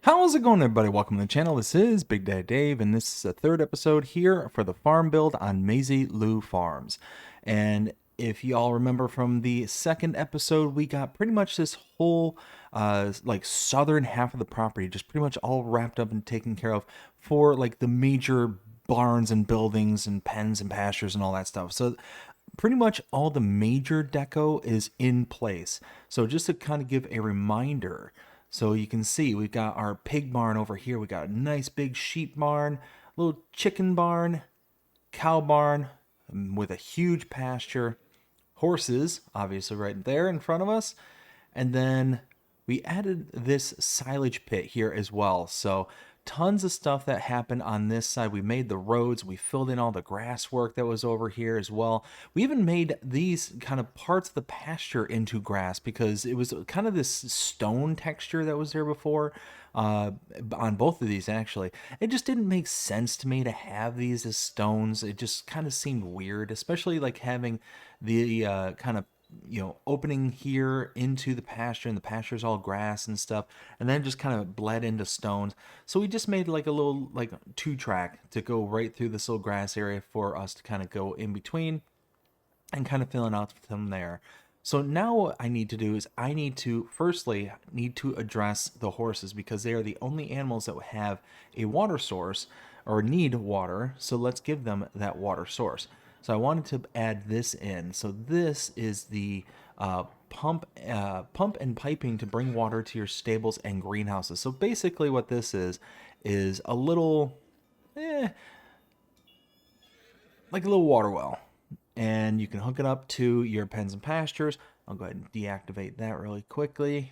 How's it going, everybody? Welcome to the channel. This is Big Daddy Dave, and this is the third episode here for the farm build on Maizy Lou Farms. And if y'all remember from the second episode, we got pretty much this whole like southern half of the property just pretty much all wrapped up and taken care of for like the major barns and buildings and pens and pastures and all that stuff. So pretty much all the major deco is in place. So just to kind of give a reminder, so you can see we've got our pig barn over here. We got a nice big sheep barn, little chicken barn, cow barn with a huge pasture, horses obviously right there in front of us, and then we added this silage pit here as well. So tons of stuff that happened on this side. We made the roads, we filled in all the grass work that was over here as well. We even made these kind of parts of the pasture into grass because it was kind of this stone texture that was there before. On both of these, actually, it just didn't make sense to me to have these as stones. It just kind of seemed weird, especially like having the kind of opening here into the pasture, and the pasture's all grass and stuff, and then just kind of bled into stones. So we just made like a little like 2-track to go right through this little grass area for us to kind of go in between and kind of filling out from there. So now what I need to do is I need to firstly need to address the horses because they are the only animals that have a water source or need water. So let's give them that water source. So I wanted to add this in. So this is the pump and piping to bring water to your stables and greenhouses. So basically what this is a little like a little water well, and you can hook it up to your pens and pastures. I'll go ahead and deactivate that really quickly,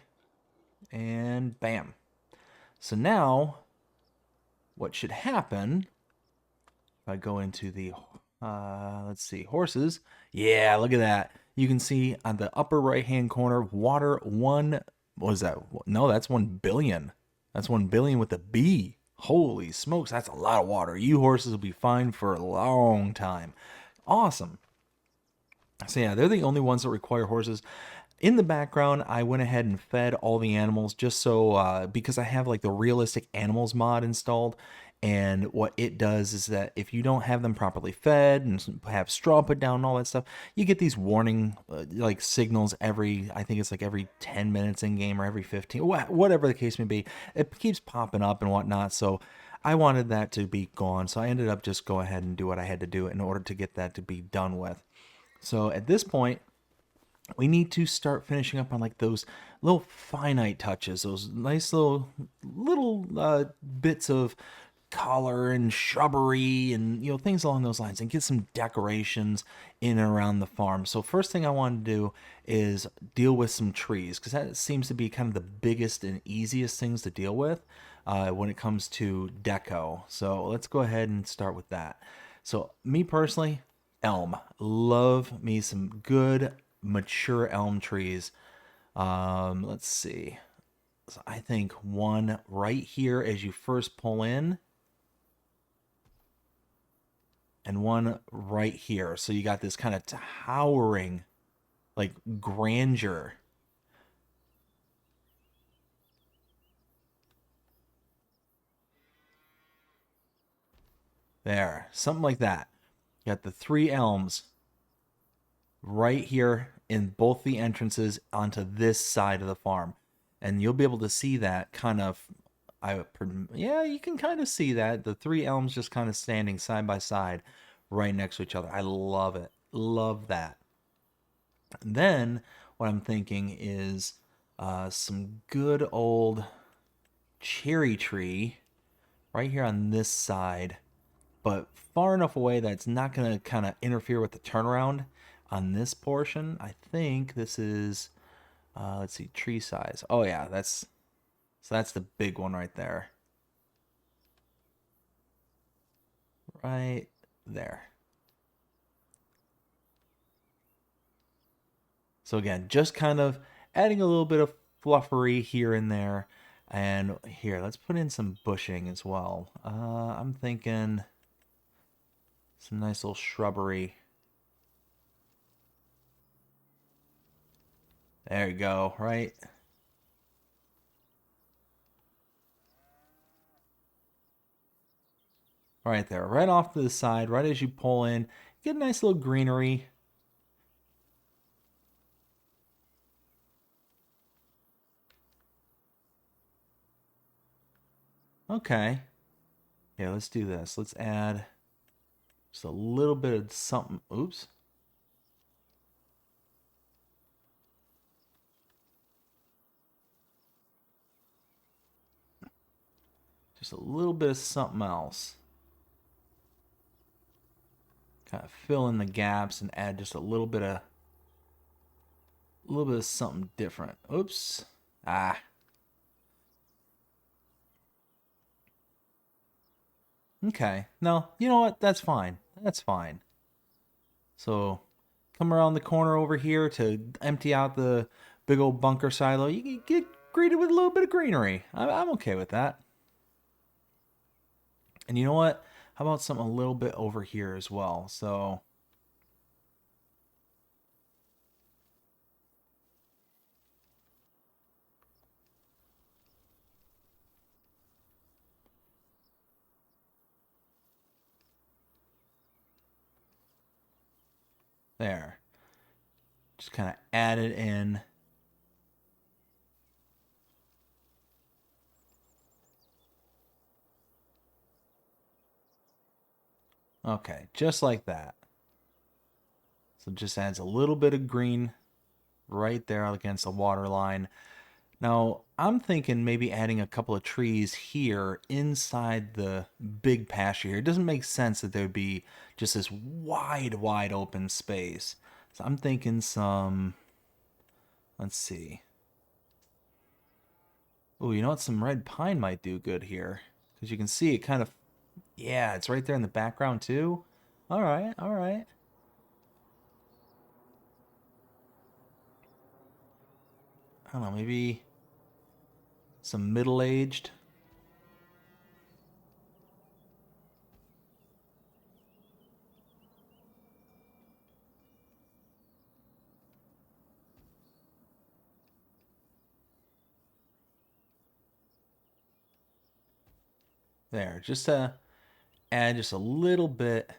and bam. So now what should happen if I go into the let's see, horses. Yeah, look at that. You can see on the upper right hand corner, water one. What is that? No, that's 1 billion. That's 1 billion with a B. Holy smokes, that's a lot of water. You horses will be fine for a long time. Awesome. So yeah, they're the only ones that require horses. In the background, I went ahead and fed all the animals just so, because I have like the realistic animals mod installed. And what it does is that if you don't have them properly fed and have straw put down and all that stuff, you get these warning like signals every, I think it's like every 10 minutes in game or every 15, whatever the case may be. It keeps popping up and whatnot. So I wanted that to be gone. So I ended up just go ahead and do what I had to do in order to get that to be done with. So at this point, we need to start finishing up on like those little finite touches, those nice little bits of color and shrubbery and things along those lines, and get some decorations in and around the farm. So first thing I want to do is deal with some trees because that seems to be kind of the biggest and easiest things to deal with when it comes to deco. So let's go ahead and start with that. So me personally, elm. Love me some good mature elm trees. Let's see. So I think one right here as you first pull in, and one right here. So you got this kind of towering, like, grandeur. There, something like that. You got the 3 elms right here in both the entrances onto this side of the farm. And you'll be able to see that kind of, yeah, you can kind of see that. The 3 elms just kind of standing side by side right next to each other. I love it. Love that. And then what I'm thinking is some good old cherry tree right here on this side, but far enough away that it's not going to kind of interfere with the turnaround on this portion. I think this is, let's see, tree size. Oh yeah, that's the big one right there. Right there. So again, just kind of adding a little bit of fluffery here and there. And here, let's put in some bushing as well. I'm thinking some nice little shrubbery. There you go, right? Right there, right off to the side, right as you pull in. Get a nice little greenery. Okay. Yeah, let's do this. Let's add just a little bit of something. Oops. Just a little bit of something else. Kind of fill in the gaps and add just a little bit of something different. Oops. Ah. Okay. No, you know what? That's fine. That's fine. So come around the corner over here to empty out the big old bunker silo. You can get greeted with a little bit of greenery. I'm okay with that. And you know what? How about something a little bit over here as well? So there. Just kind of add it in. Okay, just like that. So just adds a little bit of green right there against the water line. Now, I'm thinking maybe adding a couple of trees here inside the big pasture here. It doesn't make sense that there would be just this wide open space. So I'm thinking some, let's see. Oh, you know what? Some red pine might do good here. Because you can see it kind of, yeah, it's right there in the background too. All right, all right. I don't know, maybe some middle-aged. There, just to add just a little bit,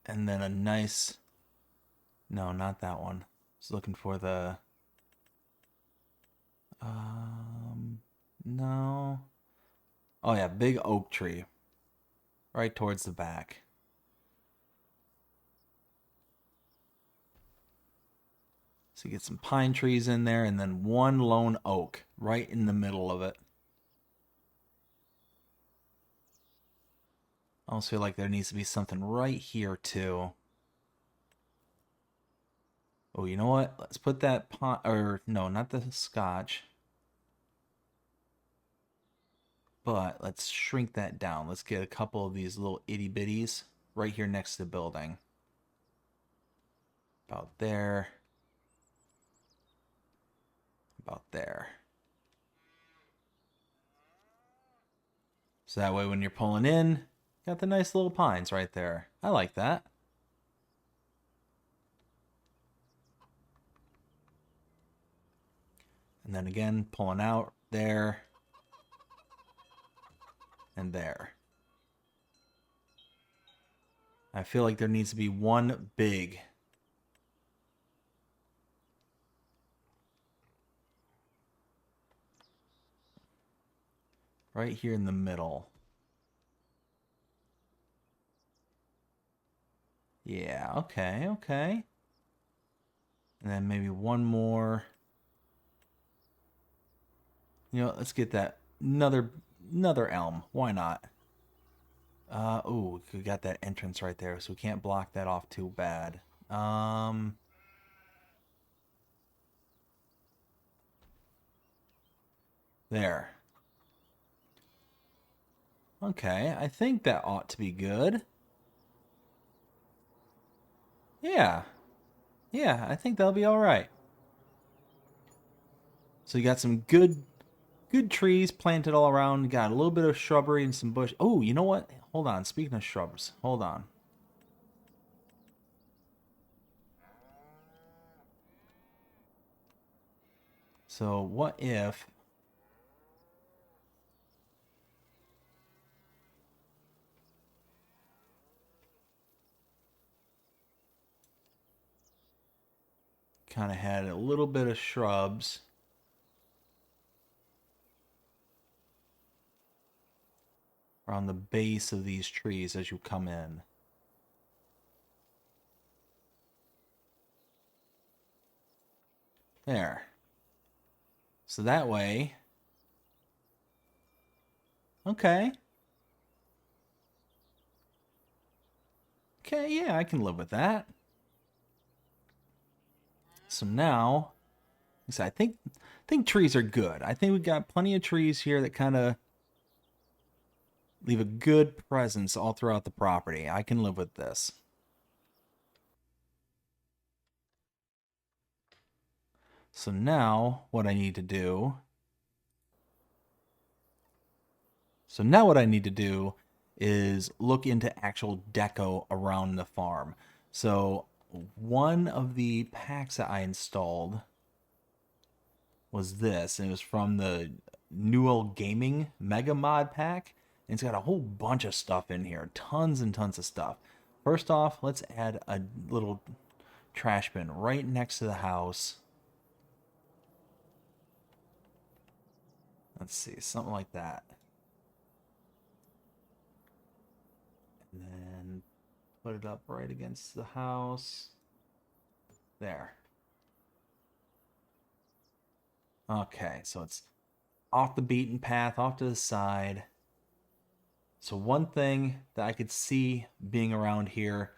and then a nice, no, not that one. I was looking for the, um, no. Oh yeah, big oak tree, right towards the back. So you get some pine trees in there, and then one lone oak right in the middle of it. I also feel like there needs to be something right here too. Oh, you know what? Let's put that pine, or no, not the scotch. But let's shrink that down. Let's get a couple of these little itty bitties right here next to the building. About there. About there. So that way when you're pulling in, got the nice little pines right there. I like that. And then again, pulling out there and there. I feel like there needs to be one big. Right here in the middle. Yeah, okay, okay. And then maybe one more. You know, let's get that another elm. Why not? Oh, we got that entrance right there, so we can't block that off too bad. Um, there. Okay, I think that ought to be good. Yeah, yeah, I think that'll be all right. So you got some good trees planted all around. You got a little bit of shrubbery and some bush. Oh, you know what? Hold on. Speaking of shrubs, hold on. So what if kind of had a little bit of shrubs around the base of these trees as you come in. There. So that way... Okay. Okay, yeah, I can live with that. So now, I think trees are good. I think we got plenty of trees here that kind of leave a good presence all throughout the property. I can live with this. So now what I need to do is look into actual deco around the farm. So one of the packs that I installed was this, and it was from the Newell Gaming Mega Mod pack. And it's got a whole bunch of stuff in here, tons and tons of stuff. First off, let's add a little trash bin right next to the house. Let's see, something like that. And then put it up right against the house. There. Okay, so it's off the beaten path, off to the side. So one thing that I could see being around here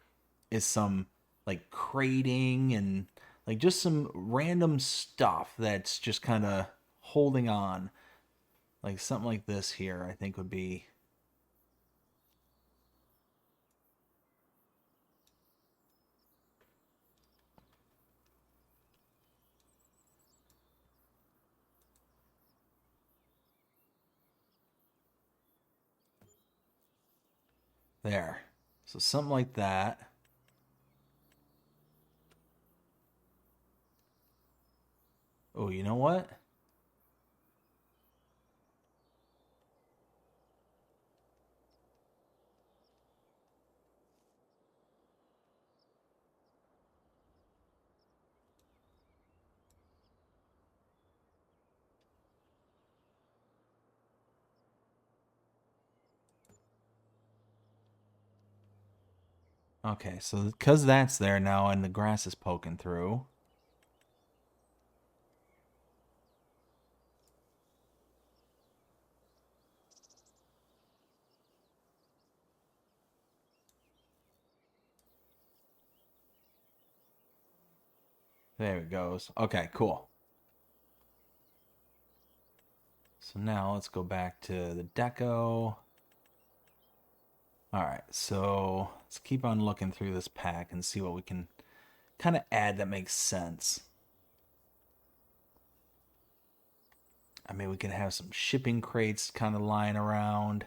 is some like crating and like just some random stuff that's just kind of holding on. Like something like this here, I think would be there. So something like that. Oh, you know what? Okay, so because that's there now and the grass is poking through. There it goes. Okay, cool. So now let's go back to the deco. All right, so let's keep on looking through this pack and see what we can kind of add that makes sense. I mean, we can have some shipping crates kind of lying around.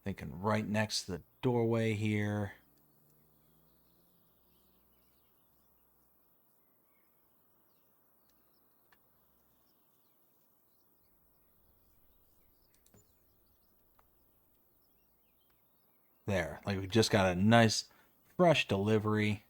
Thinking right next to the doorway here. There, like we just got a nice fresh delivery.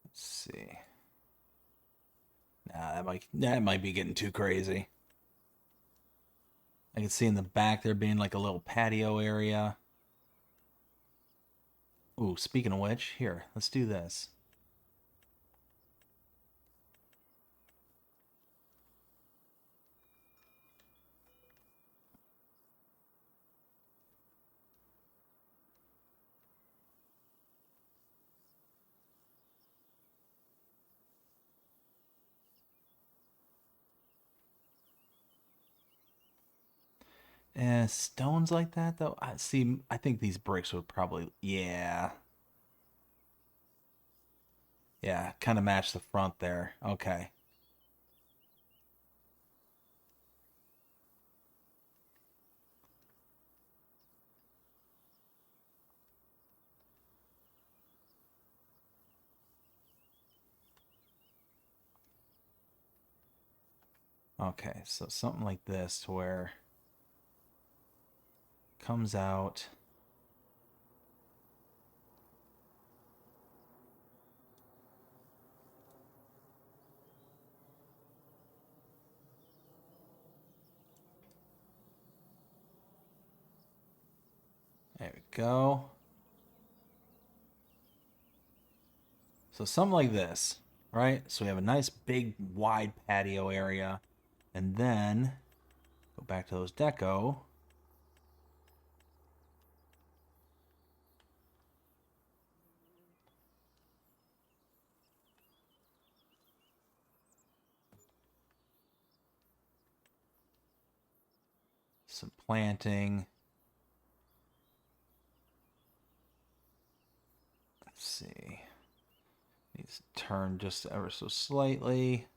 Let's see. Nah, that might be getting too crazy. I can see in the back there being like a little patio area. Ooh, speaking of which, here, let's do this. Stones like that though. I see. I think these bricks would probably, yeah, yeah, kind of match the front there. Okay. Okay, so something like this where it comes out. There we go. So something like this, right? So we have a nice big wide patio area, and then go back to those deco. Some planting. Let's see. Needs to turn just ever so slightly.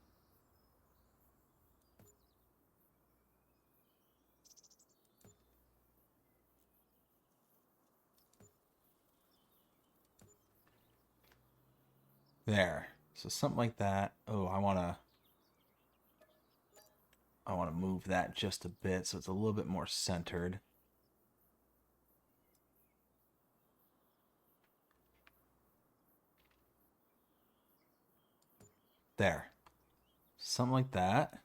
There. So something like that. Oh, I want to move that just a bit so it's a little bit more centered. There. Something like that.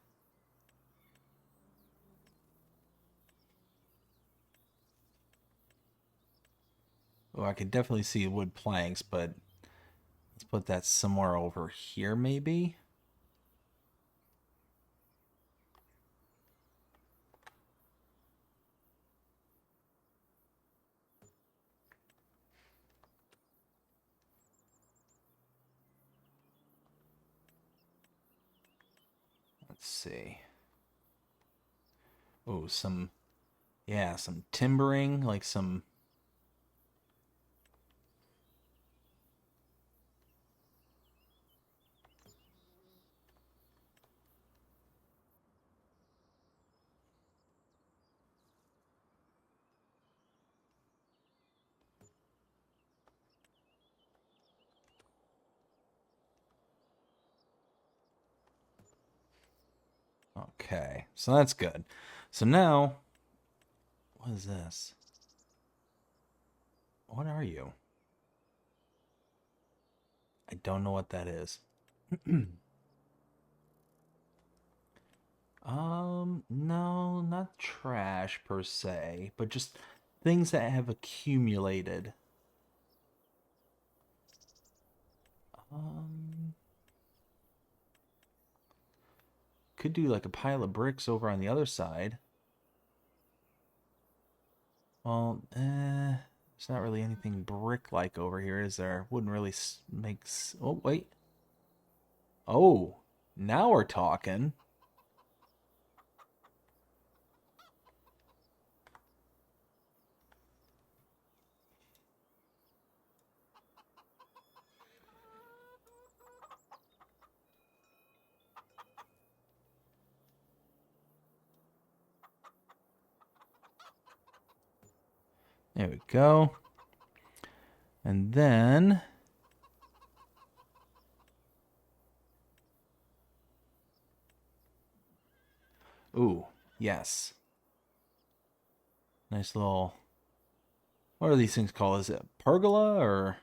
Oh, I could definitely see wood planks, but let's put that somewhere over here maybe. Let's see. Oh, some timbering, like some. Okay, so that's good. So now, what is this? What are you? I don't know what that is. No, not trash per se, but just things that have accumulated. Um, could do like a pile of bricks over on the other side. Well, there's not really anything brick-like over here, is there? Wouldn't really make. Oh, wait. Oh, now we're talking. There we go. And then, ooh, yes. Nice little. What are these things called? Is it pergola or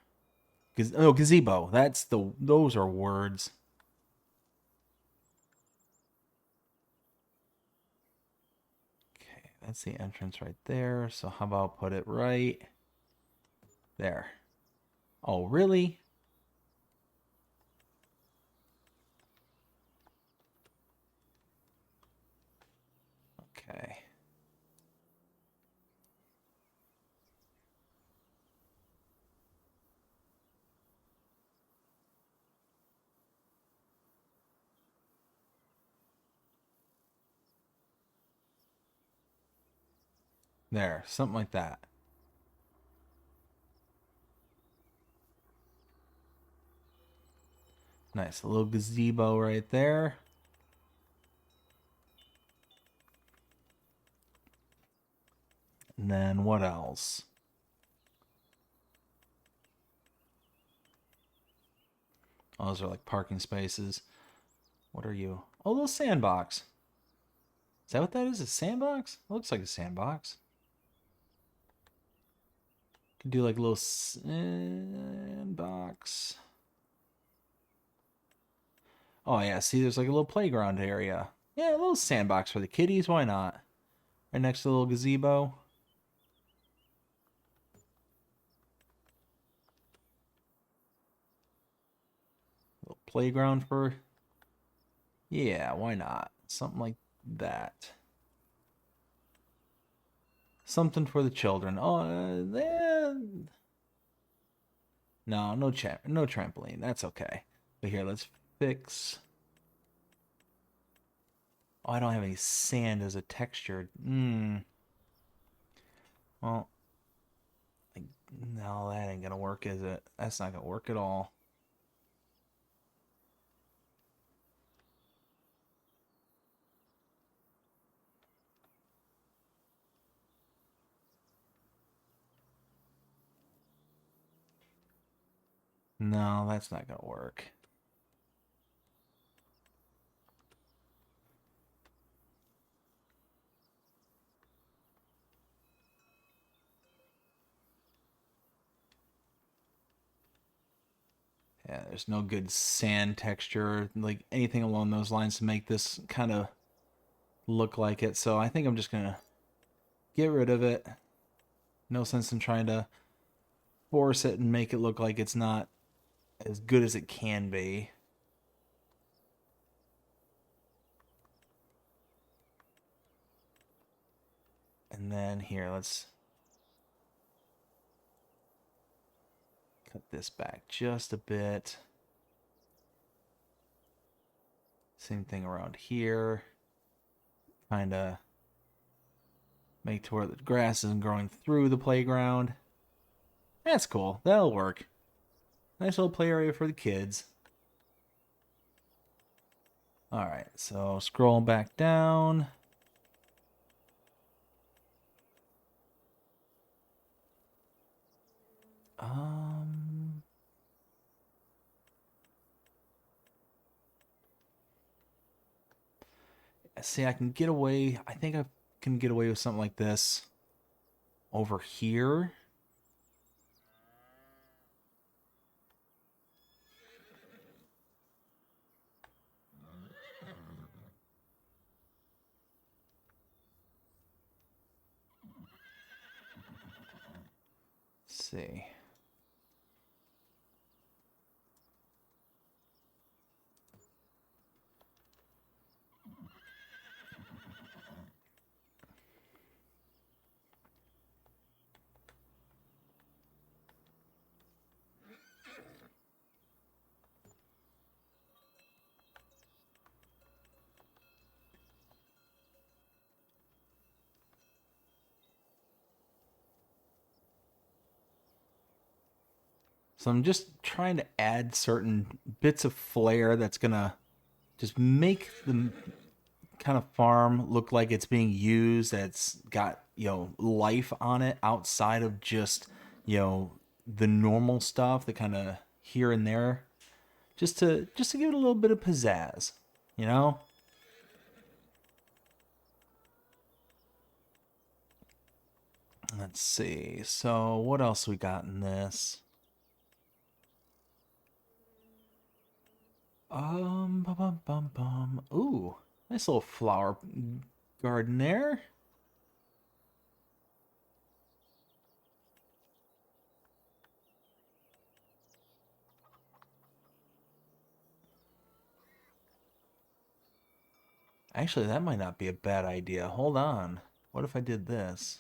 oh, gazebo? That's the. Those are words. Okay, that's the entrance right there. So how about put it right there? Oh, really? Okay. There, something like that. Nice, a little gazebo right there. And then what else? Oh, those are like parking spaces. What are you? Oh, little sandbox. Is that what that is? A sandbox? It looks like a sandbox. Could do like a little sandbox. Oh yeah, see, there's like a little playground area. Yeah, a little sandbox for the kiddies. Why not? Right next to the little gazebo. Little playground for. Yeah, why not? Something like that. Something for the children. Oh, no, no trampoline. That's okay. But here, let's fix. Oh, I don't have any sand as a texture. Well, no, that ain't gonna work, is it? That's not gonna work at all. No, that's not gonna work. Yeah, there's no good sand texture, like anything along those lines to make this kind of look like it. So I think I'm just gonna get rid of it. No sense in trying to force it and make it look like it's not as good as it can be. And then here, let's cut this back just a bit. Same thing around here. Kind of make to where the grass isn't growing through the playground. That's cool. That'll work. Nice little play area for the kids. All right, so scrolling back down. Um, See, I can get away. I think I can get away with something like this over here. Let's see. So I'm just trying to add certain bits of flair that's gonna just make the kind of farm look like it's being used. That's got life on it outside of just the normal stuff. The kind of here and there, just to give it a little bit of pizzazz. You know. Let's see. So what else we got in this? Bum, bum, bum, bum. Ooh, nice little flower garden there. Actually, that might not be a bad idea. Hold on. What if I did this?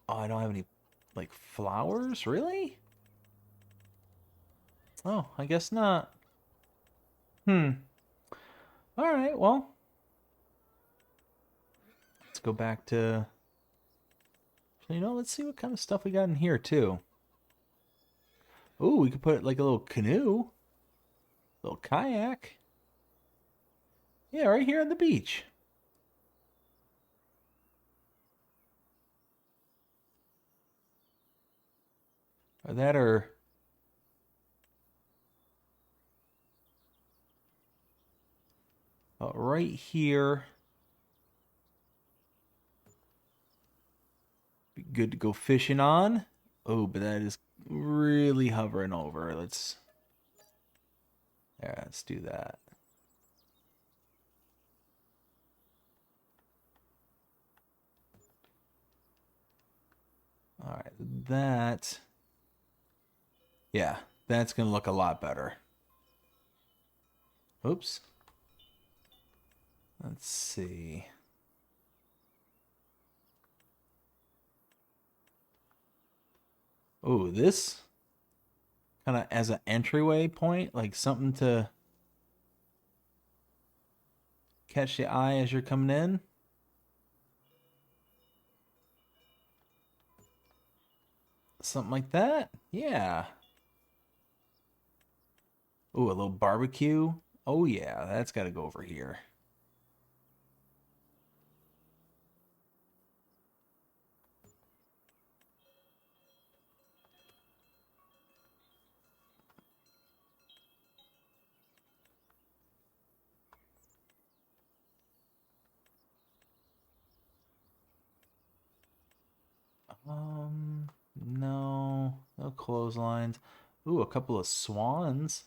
Oh, I don't have any, like, flowers? Really? Oh, I guess not. Hmm. Alright, well. Let's go back to... let's see what kind of stuff we got in here, too. Ooh, we could put, like, a little canoe. Little kayak. Yeah, right here on the beach. Or that, or... But right here, be good to go fishing on. Oh, but that is really hovering over. Let's do that. All right, yeah, that's gonna look a lot better. Oops. Let's see. Oh, this kind of as an entryway point, like something to catch the eye as you're coming in. Something like that. Yeah. Oh, a little barbecue. Oh yeah, that's got to go over here. No, no clotheslines. Ooh, a couple of swans.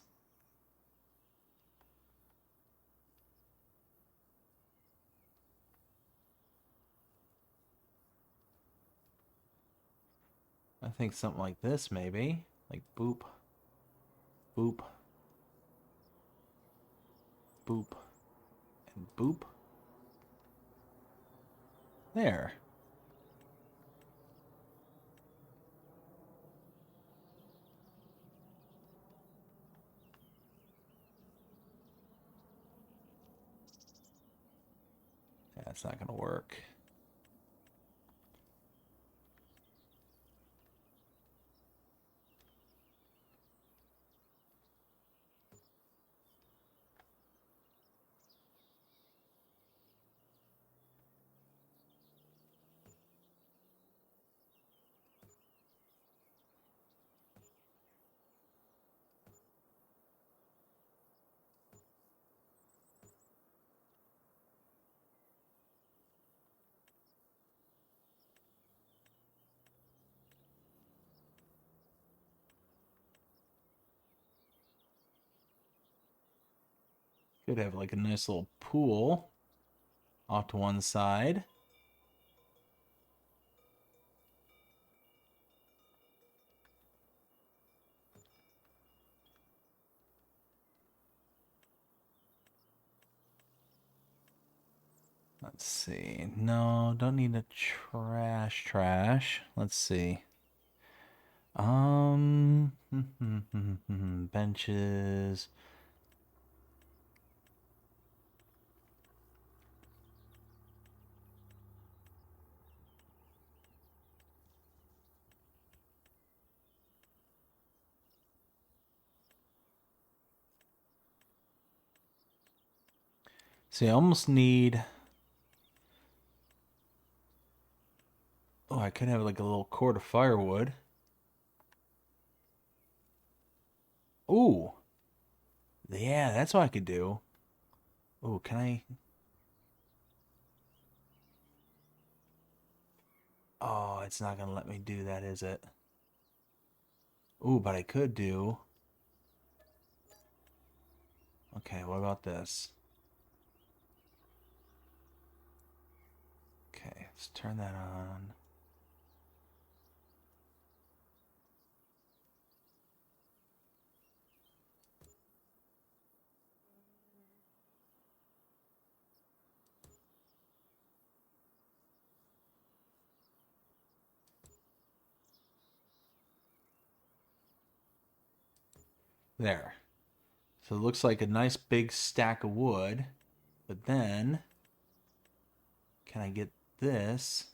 I think something like this, maybe. Like boop, boop, boop, and boop. There. That's not going to work. Could have like a nice little pool off to one side. Let's see. No, don't need a trash. Let's see. Benches. See, I almost need. Oh, I could have like a little cord of firewood. Ooh, yeah, that's what I could do. Ooh, can I? Oh, it's not gonna let me do that, is it? Ooh, but I could do. Okay, what about this? Okay, let's turn that on. There. So it looks like a nice big stack of wood. But then, can I get this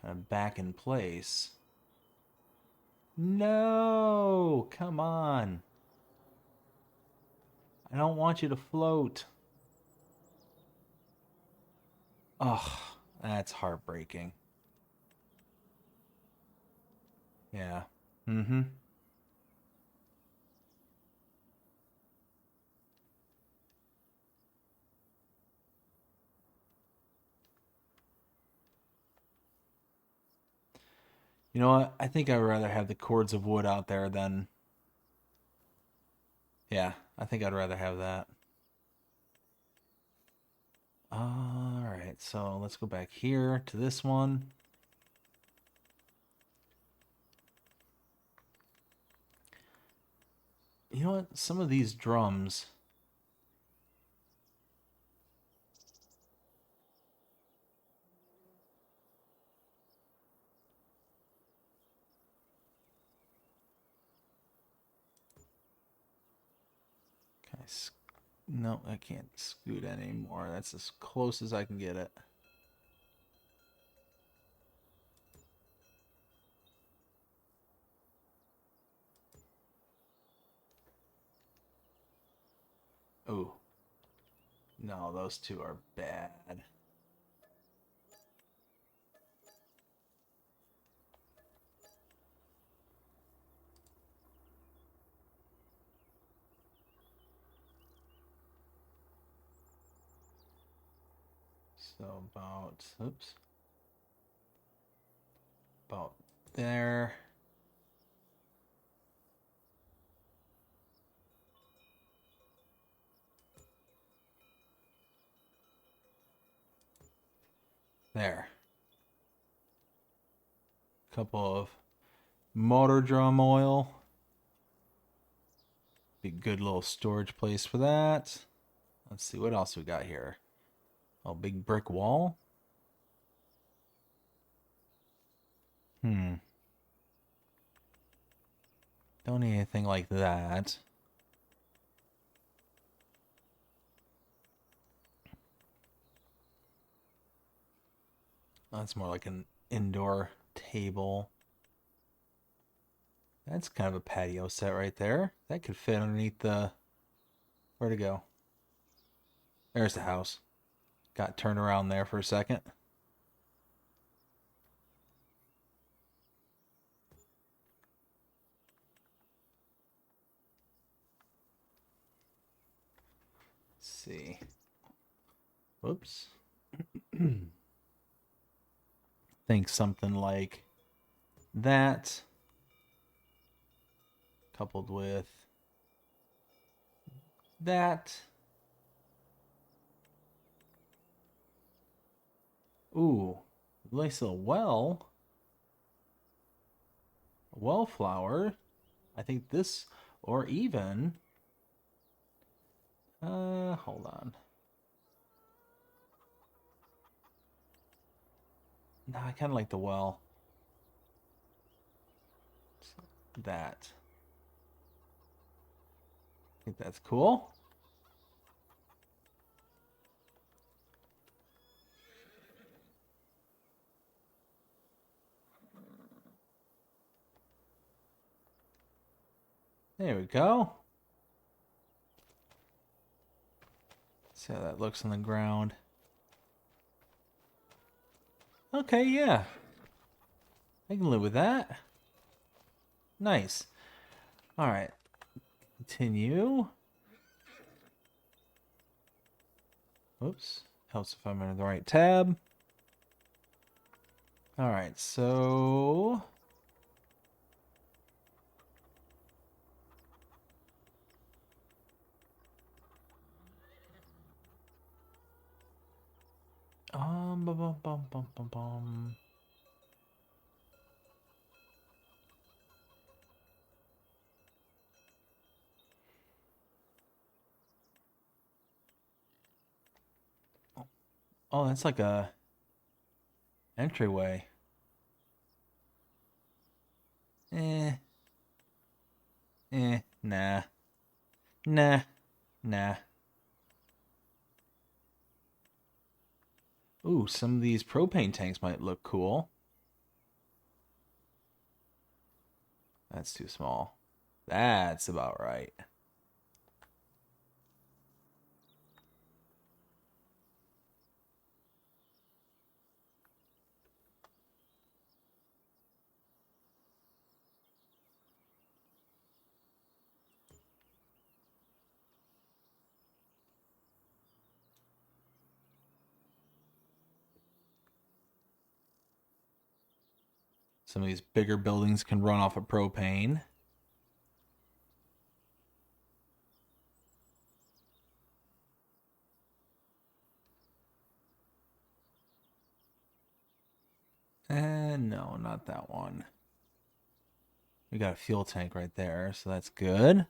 kind of back in place? No! Come on. I don't want you to float. Oh, that's heartbreaking. Yeah. Mm-hmm. You know what? I think I'd rather have the cords of wood out there than. Yeah, I think I'd rather have that. All right, so let's go back here to this one. You know what? Some of these drums. Can I no, I can't scoot anymore. That's as close as I can get it. Oh, no, those two are bad. So about, oops, about there. There. Couple of motor drum oil. Be a good little storage place for that. Let's see what else we got here. Oh, big brick wall. Hmm. Don't need anything like that. That's more like an indoor table. That's kind of a patio set right there. That could fit underneath the. Where'd it go? There's the house. Got turned around there for a second. Let's see. Whoops. Think something like that, coupled with that. Ooh, nice little well. A wellflower. I think this, or even. Hold on. Nah, I kind of like the well. That. I think that's cool. There we go. See how that looks on the ground. Okay, yeah. I can live with that. Nice. All right. Continue. Oops. Helps if I'm in the right tab. All right, so bum, bum, bum, bum, bum, bum. Oh, that's like a entryway. Eh, nah, nah, nah. Ooh, some of these propane tanks might look cool. That's too small. That's about right. Some of these bigger buildings can run off of propane. And no, not that one. We got a fuel tank right there, so that's good.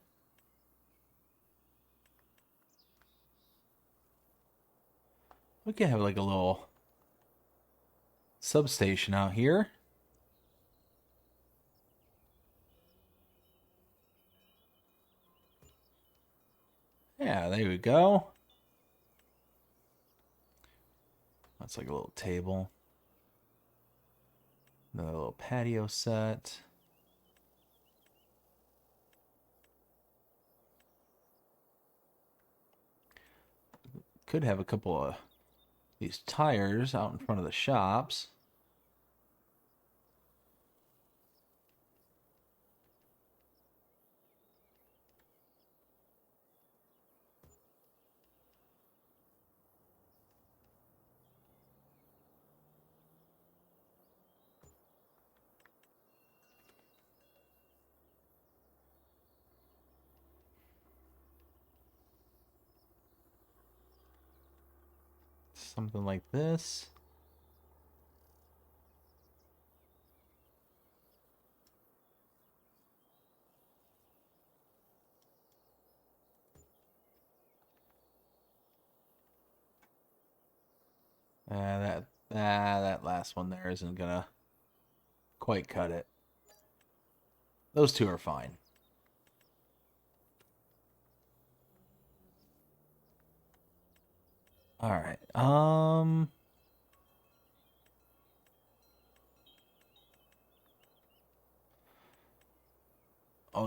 We can have like a little substation out here. Yeah, there we go. That's like a little table. Another little patio set. Could have a couple of these tires out in front of the shops. Something like this. That last one there isn't gonna quite cut it. Those two are fine. All right. Oh,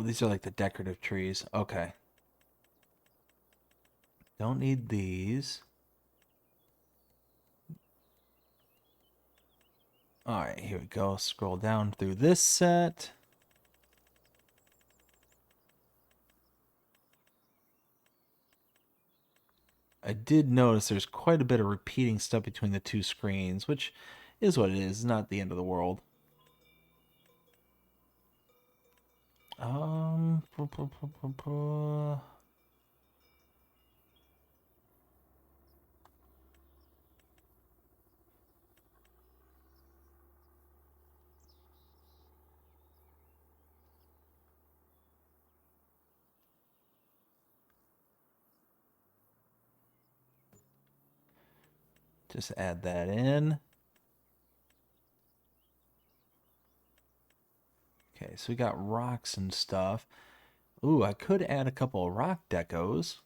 these are like the decorative trees. Okay. Don't need these. All right, here we go. Scroll down through this set. I did notice there's quite a bit of repeating stuff between the two screens, which is what it is. It's not the end of the world. Um, just add that in. Okay, so we got rocks and stuff. Ooh, I could add a couple of rock decos.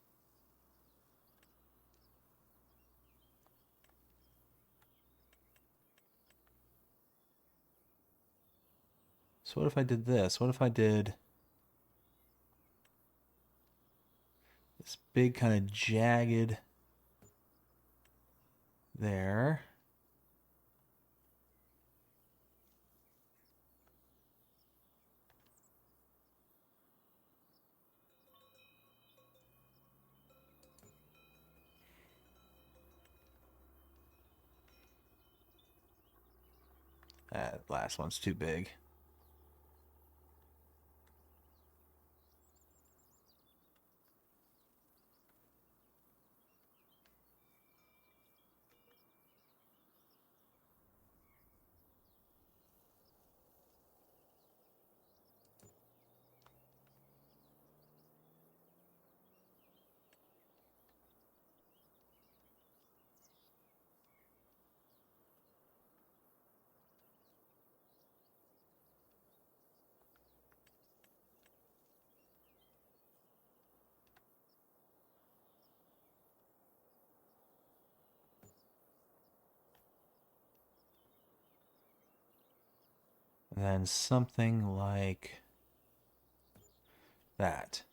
So what if I did this? What if I did this big kind of jagged there? That last one's too big. And then something like that.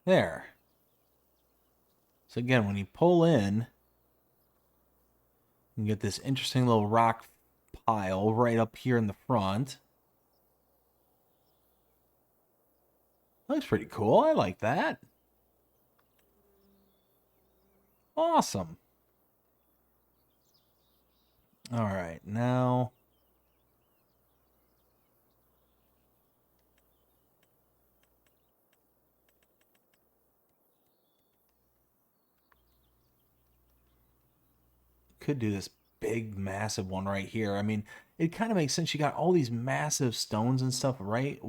There. So again, when you pull in, you get this interesting little rock pile right up here in the front. Looks pretty cool. I like that. Awesome. All right, now could do this big, massive one right here. I mean, it kind of makes sense. You got all these massive stones and stuff right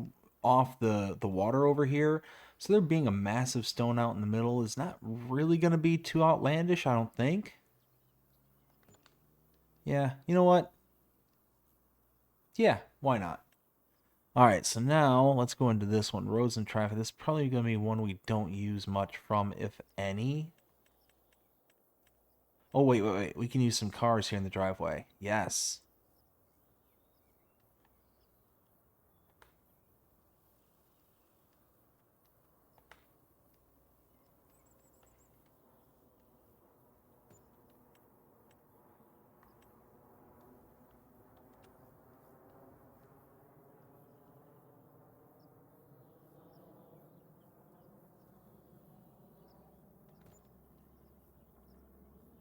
off the water over here. So there being a massive stone out in the middle is not really going to be too outlandish, I don't think. Yeah, you know what? Yeah, why not? All right, so now let's go into this one, roads and traffic. This is probably going to be one we don't use much from, if any. Oh, wait. We can use some cars here in the driveway. Yes.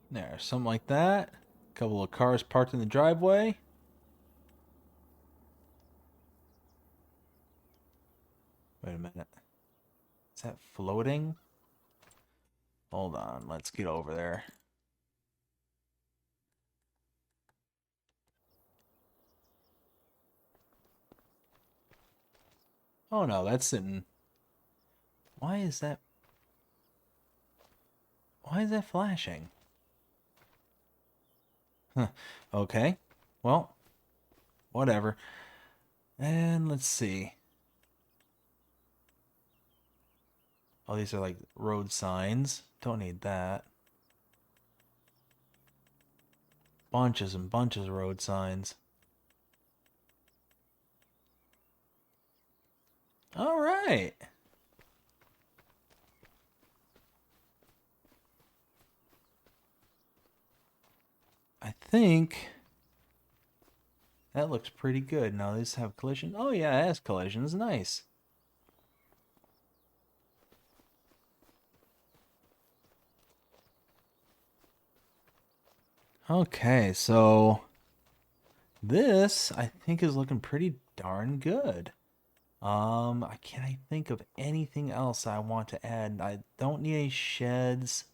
There, something like that. A couple of cars parked in the driveway. Wait a minute. Is that floating? Hold on, let's get over there. Oh no, that's sitting. Why is that? Why is that flashing? Huh. Okay. Well, whatever. And let's see. Oh, these are like road signs. Don't need that. Bunches and bunches of road signs. All right. I think that looks pretty good. Now these have collision. Oh yeah, it has collisions. Nice. Okay, so this I think is looking pretty darn good. I can't think of anything else I want to add. I don't need any sheds,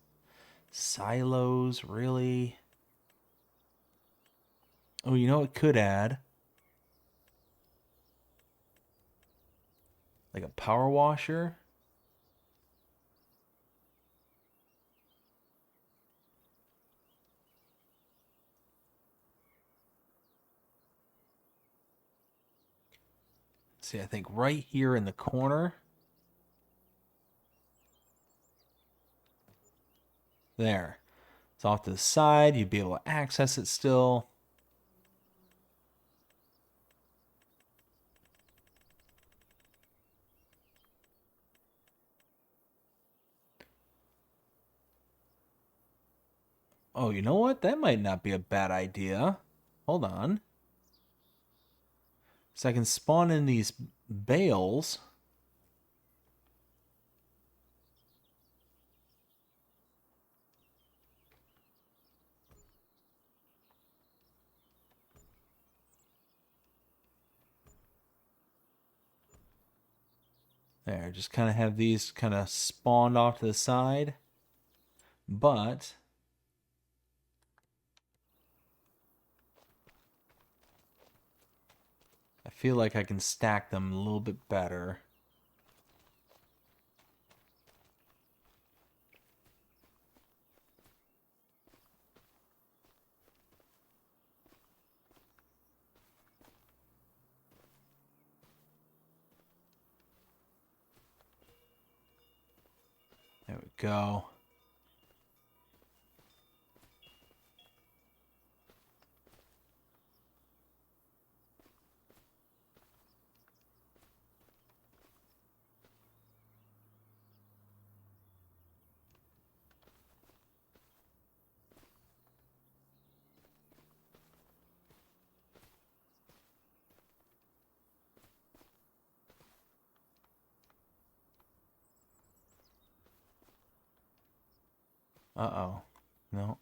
silos, really. Oh, you know what could add? Like a power washer. See, I think right here in the corner. There. It's off to the side. You'd be able to access it still. Oh, you know what? That might not be a bad idea. Hold on. So I can spawn in these bales. There, just kind of have these kind of spawned off to the side. But I feel like I can stack them a little bit better. There we go. Uh-oh. No.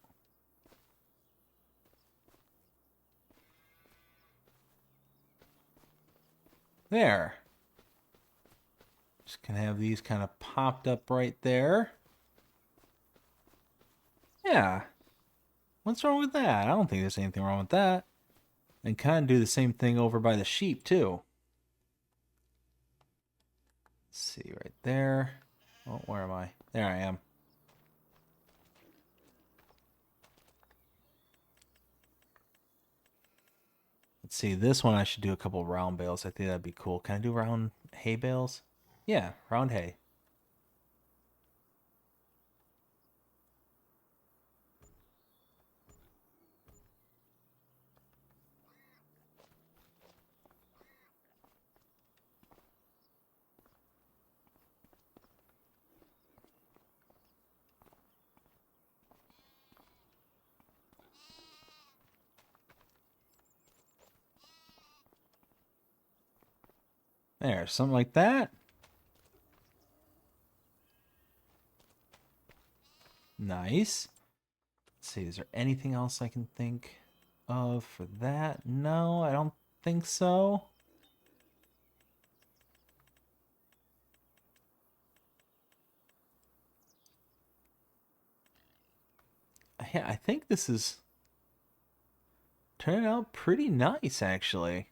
There. Just gonna have these kind of popped up right there. Yeah. What's wrong with that? I don't think there's anything wrong with that. And kind of do the same thing over by the sheep, too. Let's see, right there. Oh, where am I? There I am. Let's see, this one I should do a couple round bales. I think that'd be cool. Can I do round hay bales? Yeah, round hay. There, something like that. Nice. Let's see, is there anything else I can think of for that? No, I don't think so. Yeah, I think this is turning out pretty nice, actually.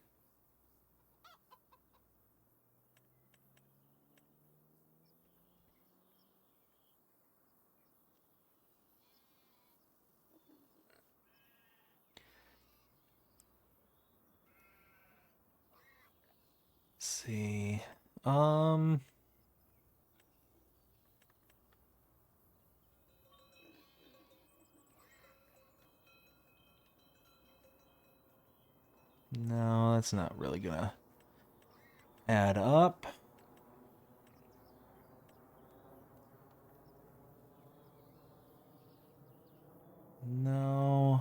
Let's see. Um, no, that's not really gonna add up. No.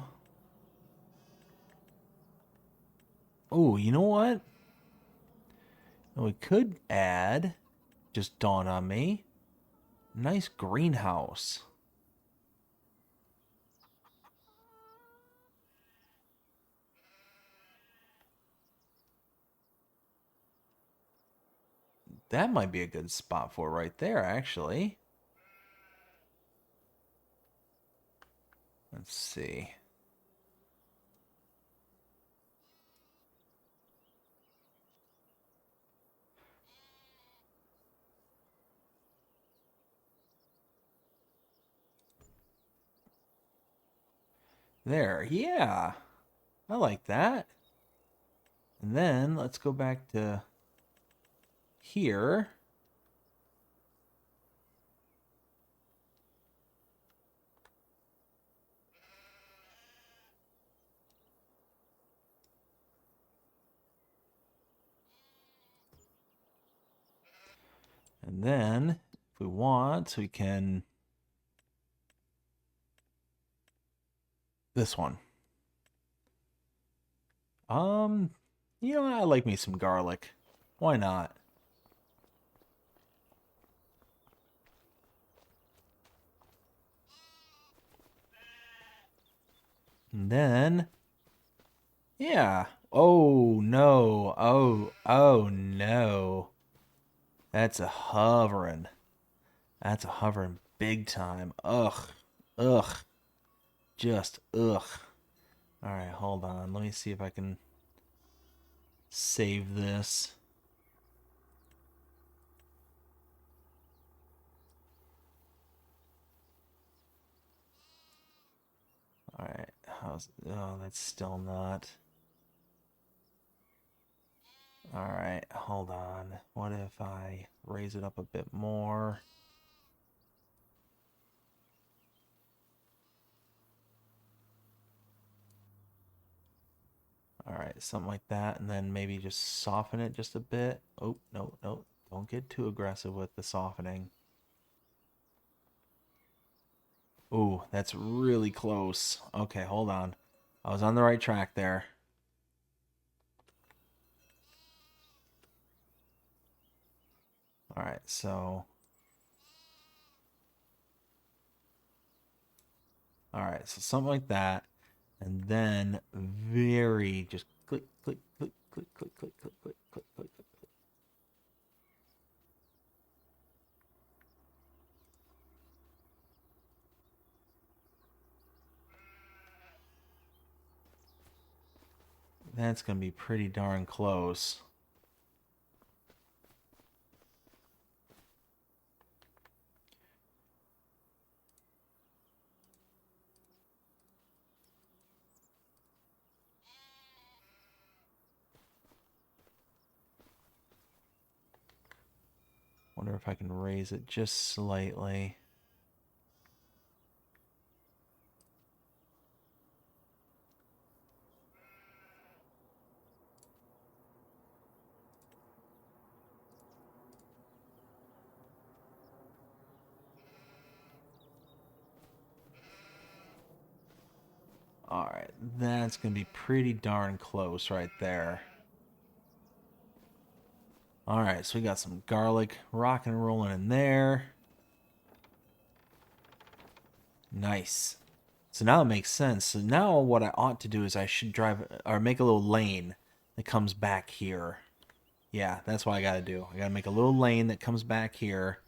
Oh, you know what? We could add, just dawned on me, nice greenhouse. That might be a good spot for right there, actually. Let's see. There, yeah. I like that. And then let's go back to here. And then, if we want, we can... This one. Um, you know, I like me some garlic. Why not? And then, yeah. Oh no. Oh no. That's a hovering. That's a hovering big time. Ugh. Ugh. Just ugh. All right, hold on. Let me see if I can save this. All right. How's oh, that's still not. All right, hold on. What if I raise it up a bit more? All right, something like that, and then maybe just soften it just a bit. Oh, no, no, don't get too aggressive with the softening. Ooh, that's really close. Okay, hold on. I was on the right track there. All right, so all right, so something like that, and then very just click, click, click, click, click, click, click, click, click, click, click. That's going to be pretty darn close. Wonder if I can raise it just slightly. Alright, that's going to be pretty darn close right there. Alright, so we got some garlic rocking and rolling in there. Nice. So now it makes sense. So now what I ought to do is I should drive or make a little lane that comes back here. Yeah, that's what I gotta do. I gotta make a little lane that comes back here.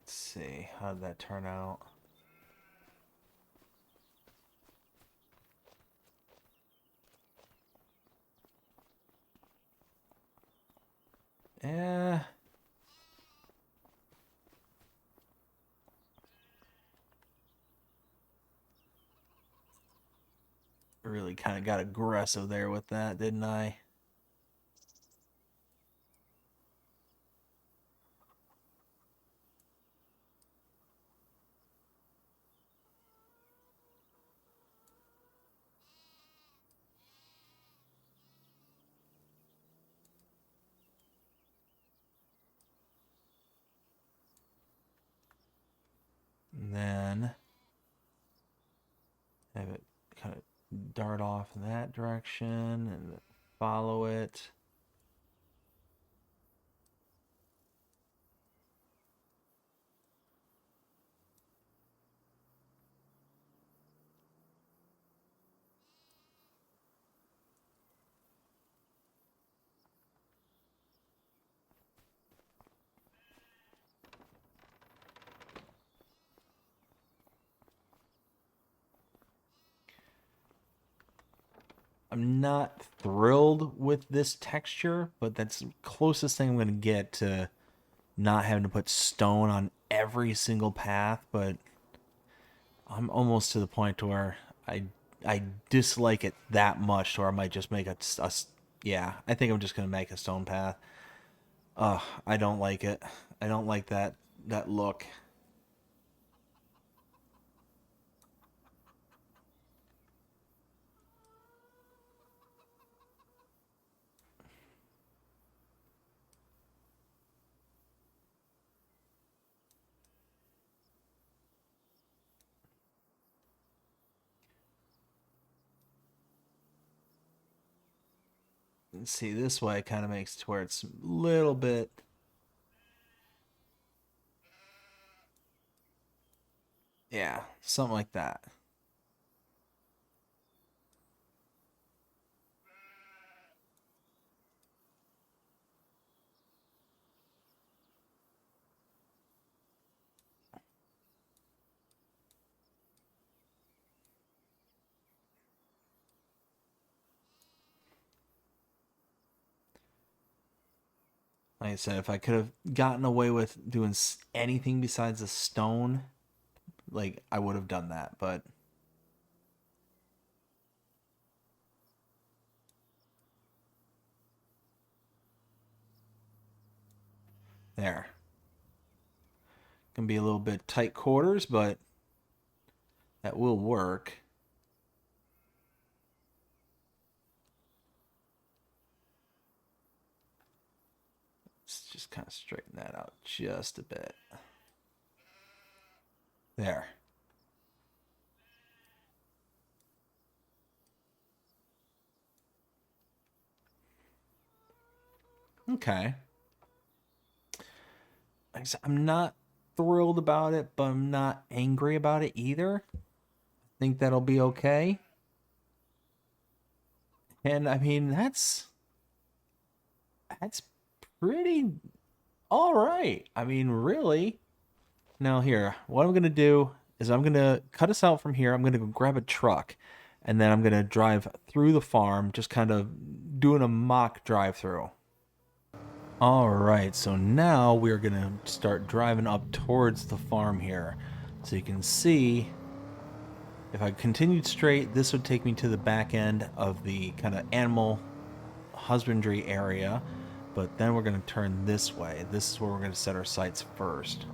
Let's see, how did that turn out? Eh, really kind of got aggressive there with that, didn't I? And then have it kind of dart off in that direction and follow it. I'm not thrilled with this texture, but that's the closest thing I'm going to get to not having to put stone on every single path, but I'm almost to the point where I dislike it that much, or I might just make yeah, I think I'm just going to make a stone path. I don't like it. I don't like that look. See, this way it kind of makes it to where it's a little bit. Yeah, something like that. Like I said, if I could have gotten away with doing anything besides a stone, like I would have done that. But there, can be a little bit tight quarters, but that will work. Let's just kind of straighten that out just a bit. There. Okay. Like I said, I'm not thrilled about it, but I'm not angry about it either. I think that'll be okay. And I mean, that's pretty all right. I mean, really. Now here, what I'm going to do is I'm going to cut us out from here. I'm going to go grab a truck and then I'm going to drive through the farm, just kind of doing a mock drive through. All right, so now we're going to start driving up towards the farm here. So you can see if I continued straight, this would take me to the back end of the kind of animal husbandry area. But then we're going to turn this way. This is where we're going to set our sights first.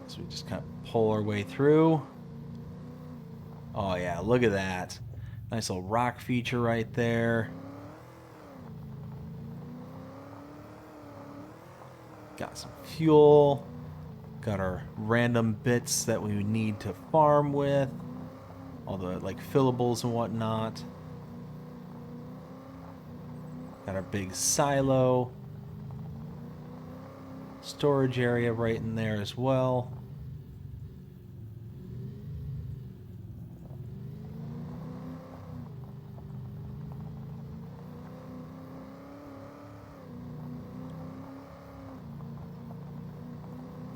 So we just kind of pull our way through. Oh yeah, look at that. Nice little rock feature right there. Got some fuel. Got our random bits that we need to farm with. All the like fillables and whatnot. Got our big silo. Storage area right in there as well.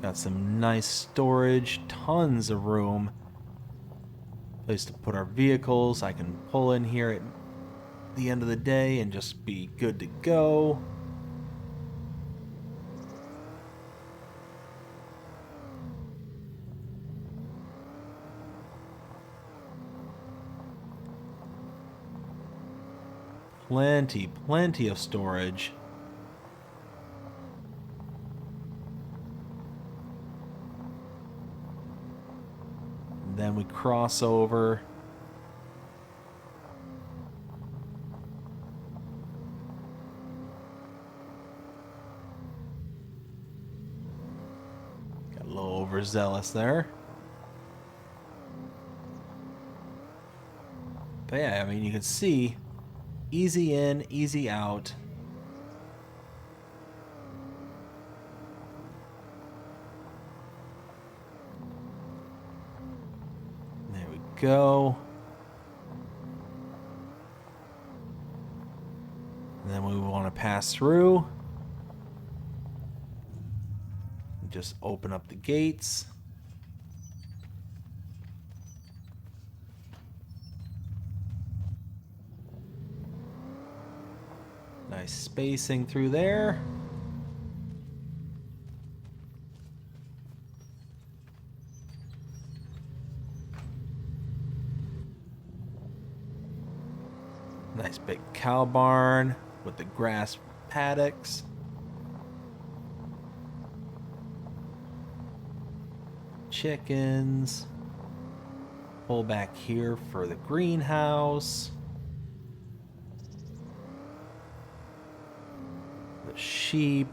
Got some nice storage, tons of room. Place to put our vehicles. I can pull in here at the end of the day and just be good to go. Plenty of storage. Then we cross over. Got a little overzealous there. But yeah, I mean, you can see easy in, easy out. There we go. And then we want to pass through. Just open up the gates. Nice spacing through there. Nice big cow barn with the grass paddocks. Chickens. Pull back here for the greenhouse. The sheep.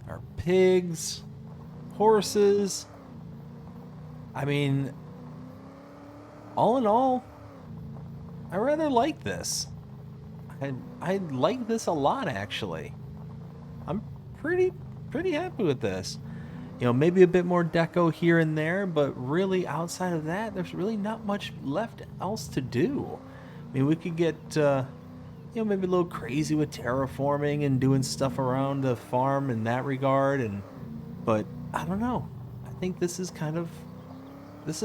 Our pigs. Horses. I mean, all in all, I rather like this. I like this a lot, actually. I'm pretty happy with this. You know, maybe a bit more deco here and there, but really outside of that, there's really not much left else to do. I mean, we could get, maybe a little crazy with terraforming and doing stuff around the farm in that regard, but I don't know. I think this is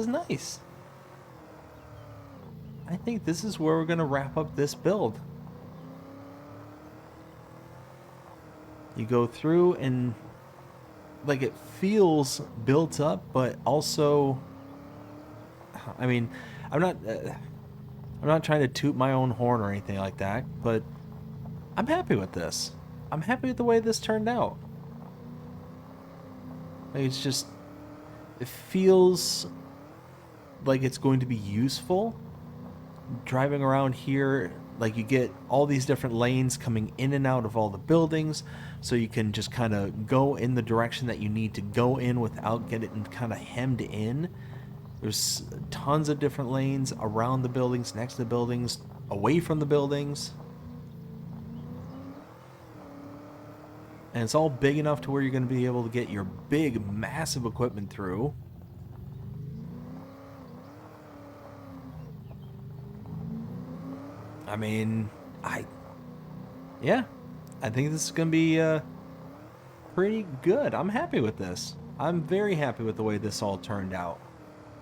nice. I think this is where we're going to wrap up this build. You go through and like it feels built up, but also, I mean, I'm not trying to toot my own horn or anything like that, but I'm happy with this. I'm happy with the way this turned out. Like, it feels like it's going to be useful. Driving around here, like you get all these different lanes coming in and out of all the buildings, so you can just kind of go in the direction that you need to go in without getting kind of hemmed in. There's tons of different lanes around the buildings, next to the buildings, away from the buildings. And it's all big enough to where you're going to be able to get your big, massive equipment through. I mean, yeah, I think this is going to be pretty good. I'm happy with this. I'm very happy with the way this all turned out.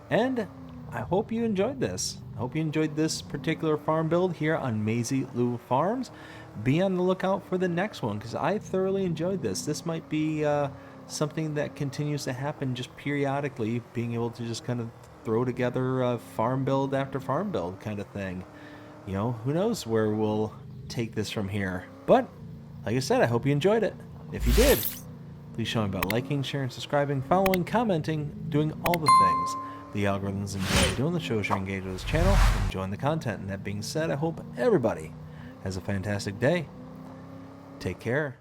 And I hope you enjoyed this. I hope you enjoyed this particular farm build here on Maisy Lou Farms. Be on the lookout for the next one, because I thoroughly enjoyed this. This might be something that continues to happen just periodically, being able to just kind of throw together a farm build after farm build kind of thing. You know, who knows where we'll take this from here. But, like I said, I hope you enjoyed it. If you did, please show me by liking, sharing, subscribing, following, commenting, doing all the things the algorithms enjoy doing. The shows you're engaged with this channel and enjoying the content. And that being said, I hope everybody has a fantastic day. Take care.